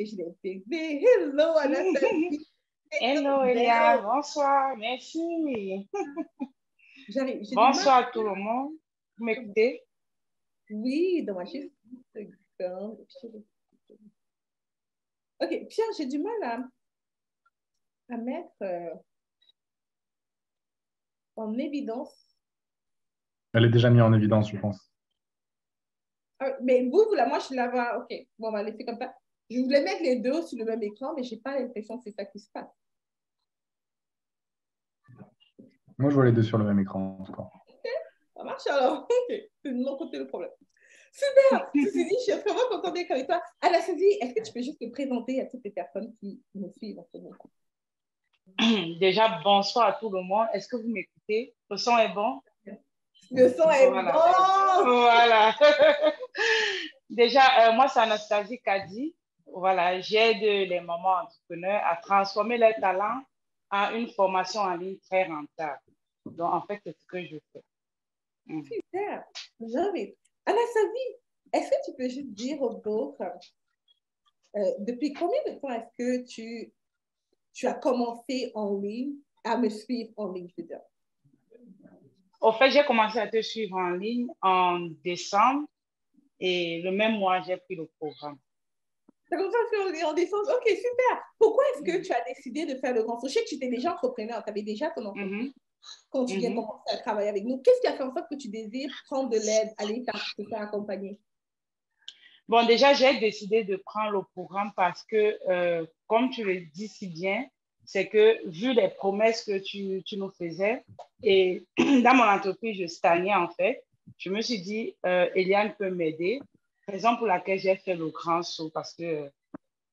que je l'ai intégré. Hello, Anastasie. Hello, Elia. Bonsoir. Merci. J'arrive. J'ai du mal. Bonsoir à tout le monde. Vous m'écoutez? Oui, donc juste une seconde. OK, Pierre, j'ai du mal à mettre en évidence. Elle est déjà mise en évidence, je pense. Mais vous, là, moi, je la vois. OK, bon, on va laisser comme ça. Je voulais mettre les deux sur le même écran, mais je n'ai pas l'impression que c'est ça qui se passe. Moi, je vois les deux sur le même écran, en tout cas. OK, ça marche alors. OK, c'est de mon côté le problème. Super! Ceci dit, je suis vraiment contente d'être avec toi. Anastasie, est-ce que tu peux juste te présenter à toutes les personnes qui nous suivent en ce moment? Déjà, bonsoir à tout le monde. Est-ce que vous m'écoutez? Le son est bon? Le son est Voilà. bon! Voilà. Déjà, moi, c'est Anastasie Kadi. Voilà, j'aide les mamans entrepreneurs à transformer leurs talents en une formation en ligne très rentable. Donc, en fait, c'est ce que je fais. Super! Love it. Anastasie, est-ce que tu peux juste dire aux autres depuis combien de temps est-ce que tu as commencé en ligne, à me suivre en ligne, je veux dire? Au fait, j'ai commencé à te suivre en ligne en décembre et le même mois, j'ai pris le programme. Tu as commencé à faire en décembre? OK, super! Pourquoi est-ce que tu as décidé de faire le grand saut? Je sais que tu étais déjà entrepreneur, tu avais déjà ton entreprise quand tu viens commencer à travailler avec nous. Qu'est-ce qui a fait en sorte que tu désires prendre de l'aide, aller te faire accompagner? Bon, déjà, j'ai décidé de prendre le programme parce que, comme tu le dis si bien, c'est que vu les promesses que tu nous faisais, et dans mon entreprise, je stagnais en fait, je me suis dit, Eliane peut m'aider, raison pour laquelle j'ai fait le grand saut parce que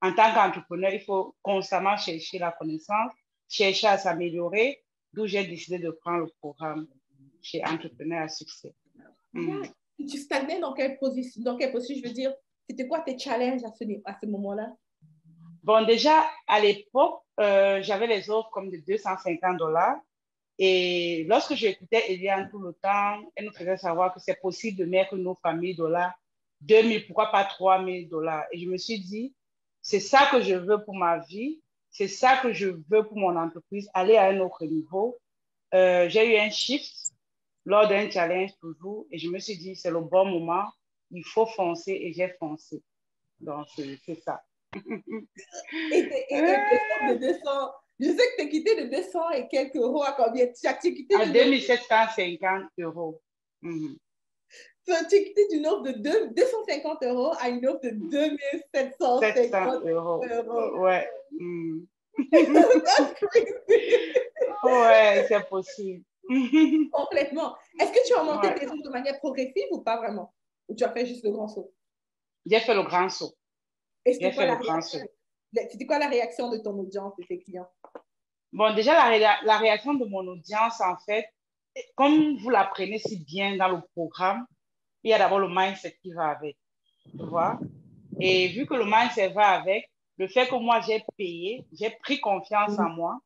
en tant qu'entrepreneur, il faut constamment chercher la connaissance, chercher à s'améliorer, d'où j'ai décidé de prendre le programme chez Entrepreneur à succès. Tu stagnais dans quelle position, je veux dire, c'était quoi tes challenges à ce moment-là? Bon, déjà, à l'époque, j'avais les offres comme de $250. Et lorsque j'écoutais Eliane tout le temps, elle nous faisait savoir que c'est possible de mettre nos familles dollars, 2000, pourquoi pas $3000. Et je me suis dit, c'est ça que je veux pour ma vie, c'est ça que je veux pour mon entreprise, aller à un autre niveau. J'ai eu un shift lors d'un challenge toujours et je me suis dit, c'est le bon moment, il faut foncer et j'ai foncé. Donc, c'est ça. De 200, je sais que tu as quitté de 200 et quelques euros à combien? Tu as quitté à 2750 euros. Tu as quitté d'une offre de 250 euros à une offre de 2750 euros. Ouais. That's crazy. Ouais, c'est possible. Complètement. Est-ce que tu as augmenté tes offres de manière progressive ou pas vraiment? Ou tu as fait juste le grand saut? J'ai fait le grand saut. C'était quoi la réaction de ton audience, de tes clients? Bon, déjà, la réaction de mon audience, en fait, comme vous l'apprenez si bien dans le programme, il y a d'abord le mindset qui va avec. Tu vois? Et vu que le mindset va avec, le fait que moi, j'ai payé, j'ai pris confiance en moi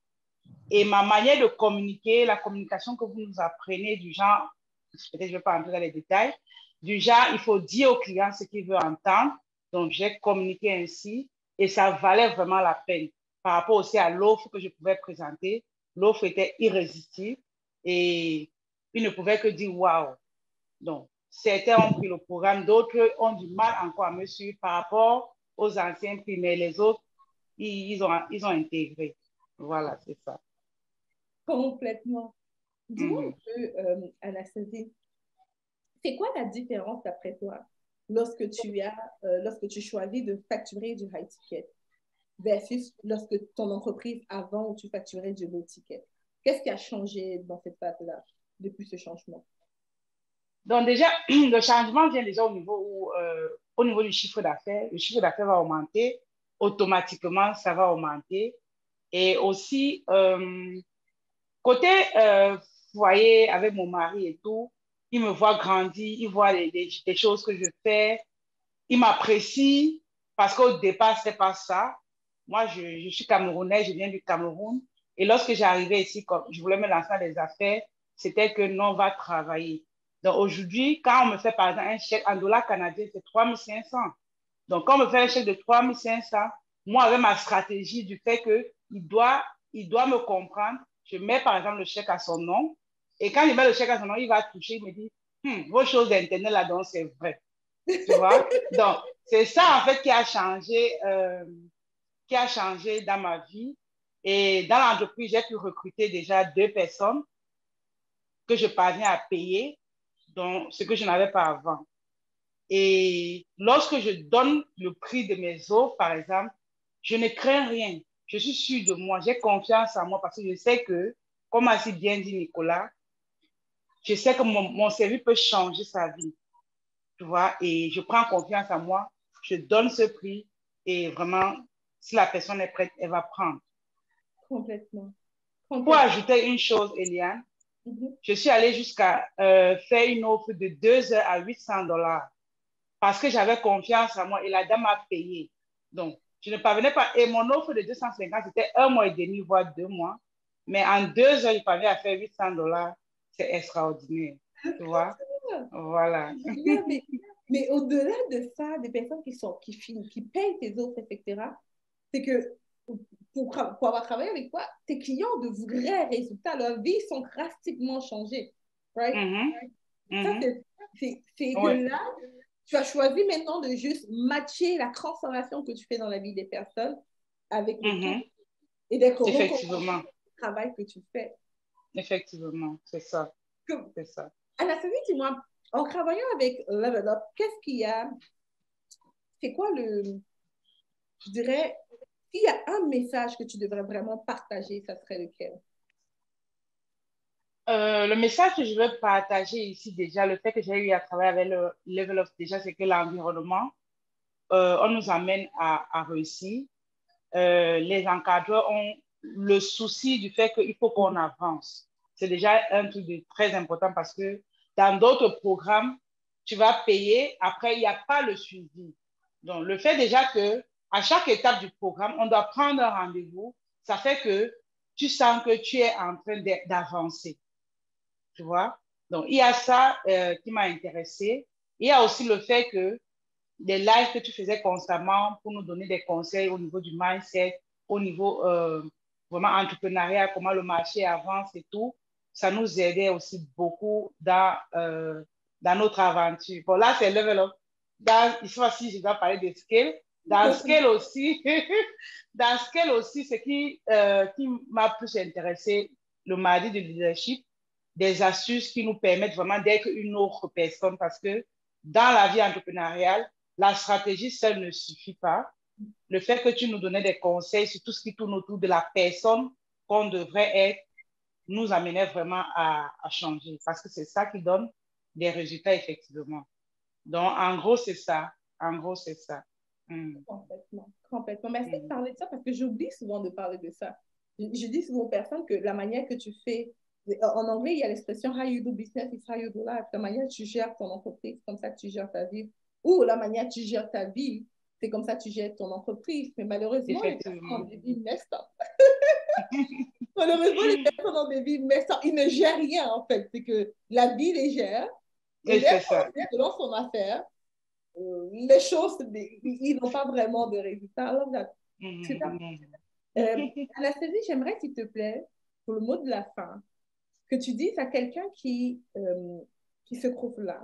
et ma manière de communiquer, la communication que vous nous apprenez du genre, peut-être je ne vais pas entrer dans les détails, du genre, il faut dire au client ce qu'il veut entendre. Donc, j'ai communiqué ainsi et ça valait vraiment la peine. Par rapport aussi à l'offre que je pouvais présenter, l'offre était irrésistible et il ne pouvait que dire waouh. Donc, certains ont pris le programme, d'autres ont du mal encore à me suivre par rapport aux anciens prix, mais les autres, ils ont intégré. Voilà, c'est ça. Complètement. Dis-moi un peu, Anastasie, c'est quoi la différence d'après toi lorsque tu choisis de facturer du high ticket versus lorsque ton entreprise avant où tu facturais du low ticket? Qu'est-ce qui a changé dans cette phase-là depuis ce changement? Donc déjà, le changement vient déjà au niveau du chiffre d'affaires. Le chiffre d'affaires va augmenter, automatiquement, ça va augmenter. Et aussi, côté foyer avec mon mari et tout, il me voit grandir, il voit les choses que je fais, il m'apprécie parce qu'au départ, ce n'est pas ça. Moi, je suis camerounaise, je viens du Cameroun. Et lorsque j'arrivais ici, comme je voulais me lancer dans les affaires, c'était que non, on va travailler. Donc aujourd'hui, quand on me fait par exemple un chèque en dollars canadiens, c'est 3500. Donc quand on me fait un chèque de 3500, moi, avec ma stratégie du fait il doit me comprendre, je mets par exemple le chèque à son nom. Et quand je mets le chèque à son nom, il va toucher, il me dit, vos choses d'Internet là-dedans, c'est vrai. Tu vois? Donc, c'est ça en fait qui a changé dans ma vie. Et dans l'entreprise, j'ai pu recruter déjà 2 personnes que je parviens à payer, donc ce que je n'avais pas avant. Et lorsque je donne le prix de mes offres, par exemple, je ne crains rien. Je suis sûre de moi, j'ai confiance en moi parce que je sais que, comme a si bien dit Nicolas, je sais que mon service peut changer sa vie, tu vois, et je prends confiance en moi, je donne ce prix et vraiment, si la personne est prête, elle va prendre. Complètement. Pour Complètement. ajouter une chose, Eliane, Mhm. je suis allée jusqu'à faire une offre de 2 heures à $800 parce que j'avais confiance en moi et la dame a payé. Donc, je ne parvenais pas. Et mon offre de 250, c'était 1 mois et demi, voire 2 mois. Mais en 2 heures, je parvenais à faire $800. C'est extraordinaire. Tu vois? Voilà. Mais au-delà de ça, des personnes qui payent tes offres, etc., c'est que pour avoir travaillé avec toi, tes clients ont de vrais résultats. Leurs vies sont drastiquement changées. Right? Ça, Mhm. c'est que Ouais. là, tu as choisi maintenant de juste matcher la transformation que tu fais dans la vie des personnes avec le temps Mhm. et d'être reconnaissant Effectivement. du travail que tu fais. Effectivement. C'est ça. Comme, C'est ça. Anastasie, dis-moi, en travaillant avec Level Up, qu'est-ce qu'il y a, c'est quoi je dirais, s'il y a un message que tu devrais vraiment partager, ça serait lequel? Le message que je veux partager ici déjà, le fait que j'ai eu à travailler avec le Level Up déjà, c'est que l'environnement, on nous amène à réussir. Les encadreurs ont le souci du fait qu'il faut qu'on avance. C'est déjà un truc de très important parce que dans d'autres programmes, tu vas payer, après, il n'y a pas le suivi. Donc, le fait déjà que à chaque étape du programme, on doit prendre un rendez-vous, ça fait que tu sens que tu es en train d'avancer. Tu vois? Donc, il y a ça qui m'a intéressé. Il y a aussi le fait que des lives que tu faisais constamment pour nous donner des conseils au niveau du mindset, au niveau vraiment entrepreneuriat, comment le marché avance et tout, ça nous aidait aussi beaucoup dans notre aventure. Bon, là, c'est level up. Il faut aussi, je dois parler de scale. Dans scale aussi, dans scale aussi, ce qui m'a plus intéressé le mardi de leadership, des astuces qui nous permettent vraiment d'être une autre personne parce que dans la vie entrepreneuriale, la stratégie seule ne suffit pas. Le fait que tu nous donnais des conseils sur tout ce qui tourne autour de la personne qu'on devrait être nous amenait vraiment à changer parce que c'est ça qui donne des résultats effectivement. Donc, en gros, c'est ça. En gros, c'est ça. Complètement, complètement. Merci de Mm. parler de ça parce que j'oublie souvent de parler de ça. Je dis souvent aux personnes que la manière que tu fais, en anglais, il y a l'expression how you do business is how you do life. La manière que tu gères ton entreprise, comme ça que tu gères ta vie. Ou la manière que tu gères ta vie, c'est comme ça que tu gères ton entreprise. Mais malheureusement, les personnes ont Effectivement. des vies messed up. Malheureusement, les personnes ont des vies messed up. Ils ne gèrent rien, en fait. C'est que la vie les gère. Et Et dès c'est qu'on ça. essaie de lancer son affaire, les choses, ils n'ont pas vraiment de résultats. Alors, super. Anastasie, j'aimerais, s'il te plaît, pour le mot de la fin, que tu dises à quelqu'un qui se trouve là,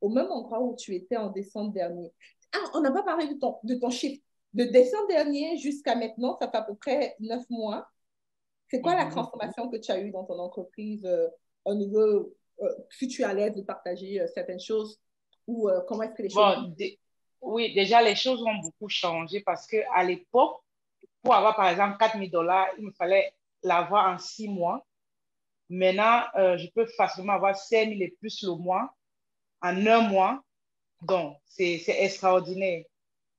au même endroit où tu étais en décembre dernier. Ah, on n'a pas parlé de ton chiffre. De décembre dernier jusqu'à maintenant, ça fait à peu près 9 mois. C'est quoi la transformation que tu as eue dans ton entreprise au niveau, si tu es à l'aise de partager certaines choses ou comment est-ce que les choses... Bon, oui, déjà, les choses ont beaucoup changé parce qu'à l'époque, pour avoir, par exemple, $4 000, il me fallait l'avoir en 6 mois. Maintenant, je peux facilement avoir 5 000 et plus le mois en un mois. Donc, c'est extraordinaire.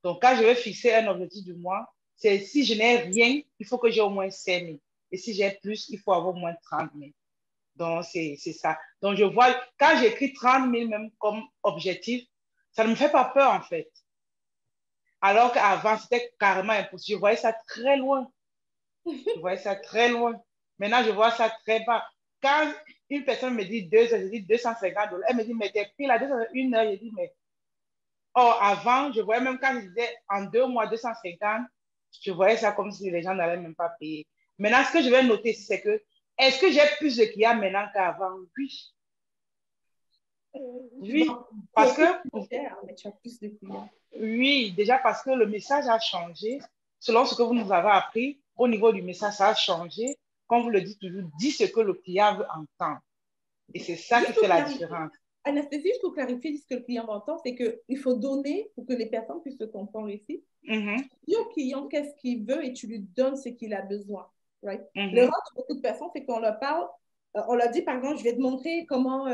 Donc, quand je vais fixer un objectif du mois, c'est si je n'ai rien, il faut que j'ai au moins 5 000. Et si j'ai plus, il faut avoir au moins 30 000. Donc, c'est ça. Donc, je vois, quand j'écris 30 000 même comme objectif, ça ne me fait pas peur en fait. Alors qu'avant, c'était carrément impossible. Je voyais ça très loin. Je voyais ça très loin. Maintenant, je vois ça très bas. Quand une personne me dit 2 heures, je dis $250. Elle me dit, mais t'es pris là, 1 heure. Je dis, mais. Or, avant, je voyais même quand je disais en 2 mois, 250, je voyais ça comme si les gens n'allaient même pas payer. Maintenant, ce que je vais noter, c'est que, est-ce que j'ai plus de clients maintenant qu'avant? Oui. Oui, parce que, mais tu as plus de clients. oui, déjà parce que le message a changé. Selon ce que vous nous avez appris, au niveau du message, ça a changé. Comme vous le dites toujours, dis ce que le client veut entendre. Et c'est ça qui fait la différence. Anasthésie, je peux clarifier ce que le client entend, c'est qu'il faut donner pour que les personnes puissent se comprendre ici. Dis au client qu'est-ce qu'il veut et tu lui donnes ce qu'il a besoin. Right? L'erreur de beaucoup de personnes, c'est qu'on leur parle, on leur dit par exemple, je vais te montrer comment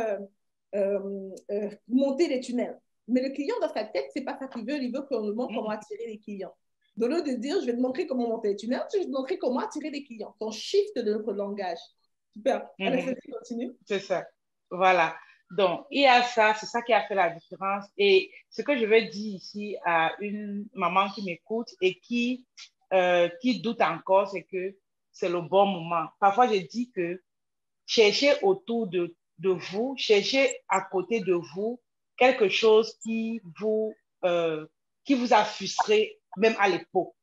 monter les tunnels. Mais le client, dans sa tête, c'est pas ça qu'il veut. Il veut qu'on lui montre comment attirer les clients. De lieu de dire, je vais te montrer comment monter les tunnels, je vais te montrer comment attirer les clients. On shift de notre langage. Super. Anasthésie, continue. C'est ça. Voilà. Donc, il y a ça, c'est ça qui a fait la différence. Et ce que je vais dire ici à une maman qui m'écoute et qui doute encore, c'est que c'est le bon moment. Parfois, je dis que cherchez autour de vous, cherchez à côté de vous quelque chose qui vous a frustré, même à l'époque,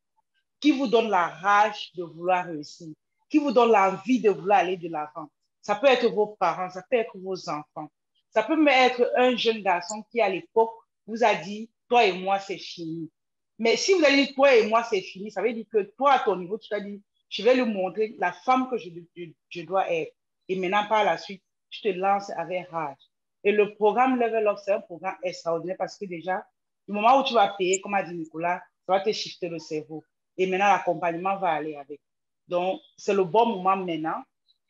qui vous donne la rage de vouloir réussir, qui vous donne l'envie de vouloir aller de l'avant. Ça peut être vos parents, ça peut être vos enfants. Ça peut même être un jeune garçon qui, à l'époque, vous a dit, toi et moi, c'est fini. Mais si vous avez dit, toi et moi, c'est fini, ça veut dire que toi, à ton niveau, tu t'as dit, je vais lui montrer la femme que je dois être. Et maintenant, par la suite, tu te lances avec rage. Et le programme Level Up, c'est un programme extraordinaire parce que déjà, du moment où tu vas payer, comme a dit Nicolas, ça va te shifter le cerveau. Et maintenant, l'accompagnement va aller avec. Donc, c'est le bon moment maintenant.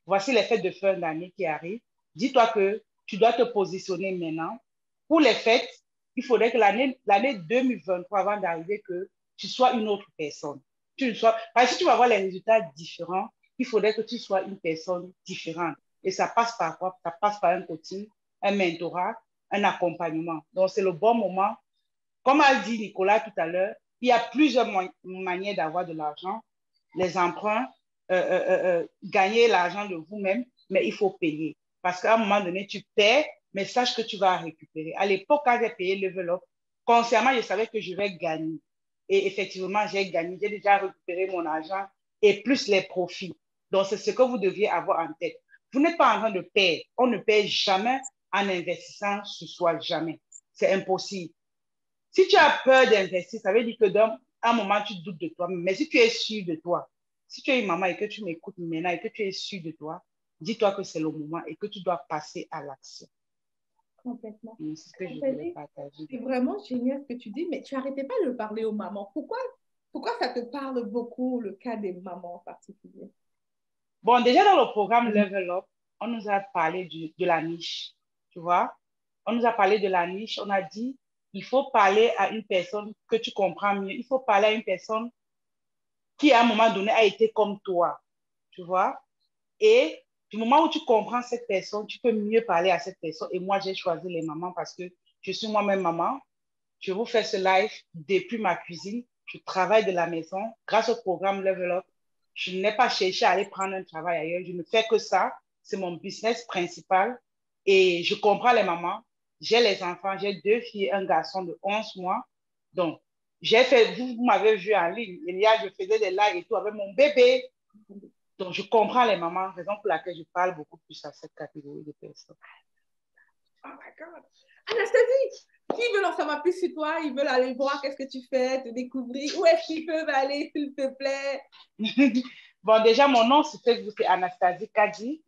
Voici les fêtes de fin d'année qui arrivent. Dis-toi que tu dois te positionner maintenant. Pour les fêtes, il faudrait que l'année 2023, avant d'arriver, que tu sois une autre personne. Parce que si tu vas avoir les résultats différents, il faudrait que tu sois une personne différente. Et ça passe par quoi? Ça passe par un coaching, un mentorat, un accompagnement. Donc, c'est le bon moment. Comme a dit Nicolas tout à l'heure, il y a plusieurs manières d'avoir de l'argent. Les emprunts, gagner l'argent de vous-même, mais il faut payer. Parce qu'à un moment donné, tu paies, mais sache que tu vas récupérer. À l'époque, quand j'ai payé Level Up, consciemment, je savais que je vais gagner. Et effectivement, j'ai gagné. J'ai déjà récupéré mon argent et plus les profits. Donc, c'est ce que vous deviez avoir en tête. Vous n'êtes pas en train de payer. On ne paye jamais en investissant sur soi, jamais. C'est impossible. Si tu as peur d'investir, ça veut dire que d'un moment, tu doutes de toi. Mais si tu es sûr de toi, si tu es une maman et que tu m'écoutes maintenant et que tu es sûr de toi, dis-toi que c'est le moment et que tu dois passer à l'action. Complètement. C'est ce que je voulais partager. C'est vraiment génial ce que tu dis, mais tu n'arrêtais pas de parler aux mamans. Pourquoi ça te parle beaucoup, le cas des mamans en particulier? Bon, déjà dans le programme Level Up, on nous a parlé de la niche, tu vois. On nous a parlé de la niche, on a dit, il faut parler à une personne que tu comprends mieux. Il faut parler à une personne qui, à un moment donné, a été comme toi, tu vois. Et du moment où tu comprends cette personne, tu peux mieux parler à cette personne. Et moi, j'ai choisi les mamans parce que je suis moi-même maman. Je vous fais ce live depuis ma cuisine. Je travaille de la maison. Grâce au programme Level Up, je n'ai pas cherché à aller prendre un travail ailleurs. Je ne fais que ça. C'est mon business principal. Et je comprends les mamans. J'ai les enfants. J'ai 2 filles et un garçon de 11 mois. Donc, vous m'avez vu en ligne. Il y a, je faisais des lives et tout avec mon bébé. Donc, je comprends les mamans, raison pour laquelle je parle beaucoup plus à cette catégorie de personnes. Oh my God! Anastasie, qui veut en savoir plus sur toi? Ils veulent aller voir qu'est-ce que tu fais, te découvrir. Où est-ce qu'ils peuvent aller, s'il te plaît? Bon, déjà, mon nom sur Facebook, c'est Anastasie Kadi.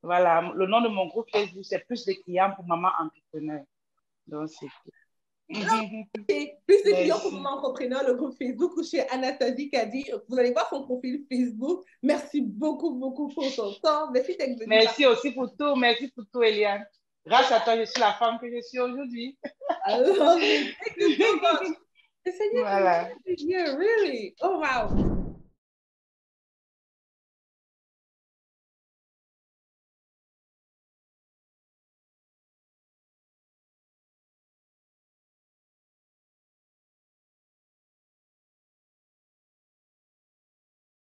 Voilà, le nom de mon groupe Facebook, c'est Plus de clients pour maman entrepreneur. Donc, c'est plus de clients pour maman entrepreneur, le groupe Facebook ou chez Anastasie Kadi. Vous allez voir son profil Facebook. Merci beaucoup, beaucoup pour ton temps. Merci d'être venue. Merci aussi pour tout. Merci pour tout, Eliane. Grâce à toi, je suis la femme que je suis aujourd'hui. I love it. Thank you so much. Voilà. Yeah, really. Oh, wow.